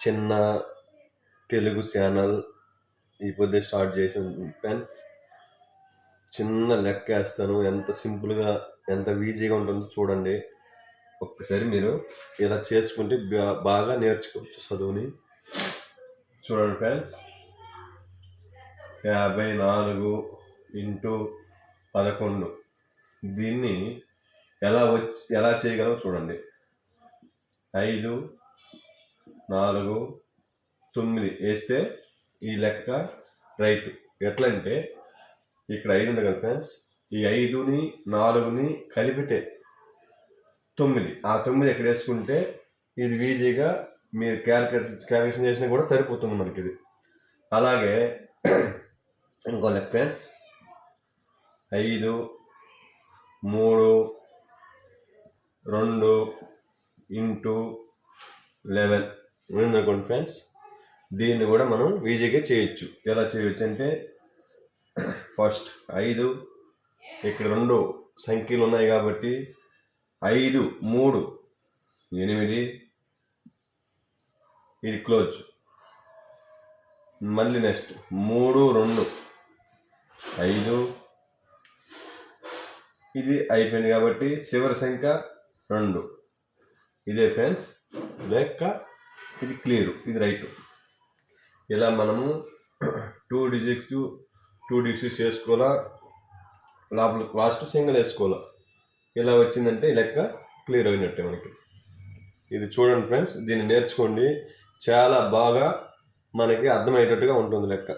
చిన్న తెలుగు ఛానల్ ఈ పొద్దు స్టార్ట్ చేసాను ఫ్రెండ్స్. చిన్న లెక్క వేస్తాను, ఎంత సింపుల్గా ఎంత ఈజీగా ఉంటుందో చూడండి. ఒక్కసారి మీరు ఇలా చేసుకుంటే బాగా నేర్చుకోవచ్చు చదువుని. చూడండి ఫ్రెండ్స్, 54 × 11 దీన్ని ఎలా చేయగలమో చూడండి. 5, 4, 9 వేస్తే ఈ లెక్క రైట్. ఎట్లా అంటే ఇక్కడ 5 ఉంది కదా ఫ్రెండ్స్, ఈ 5ని 4ని కలిపితే 9. ఆ 9 ఎక్కడ వేసుకుంటే ఇది ఈజీగా మీరు క్యాలిక్యులేషన్ చేసినా కూడా సరిపోతుంది మనకి ఇది. అలాగే ఇంకో లెక్క ఫ్రెండ్స్, 5, 3, 2 × 11 అనుకోండి ఫ్రెండ్స్. దీన్ని కూడా మనం ఈజీగా చేయొచ్చు. ఎలా చేయొచ్చు అంటే ఫస్ట్ 5, ఇక్కడ 2 సంఖ్యలు ఉన్నాయి కాబట్టి 5, 3, 8, ఇది క్లోజ్. మళ్ళీ నెక్స్ట్ 3, 2, 5, ఇది అయిపోయింది కాబట్టి చివరి సంఖ్య 2. ఇదే ఫ్రెండ్స్ లెక్క, ఇది క్లియర్, ఇది రైట్. ఇలా మనము 2 డిజిట్స్ చేసుకోవాలా, లోపల లాస్ట్ సింగిల్ వేసుకోవాలా. ఇలా వచ్చిందంటే లెక్క క్లియర్ అయినట్టే మనకి. ఇది చూడండి ఫ్రెండ్స్, దీన్ని నేర్చుకోండి, చాలా బాగా మనకి అర్థమయ్యేటట్టుగా ఉంటుంది లెక్క.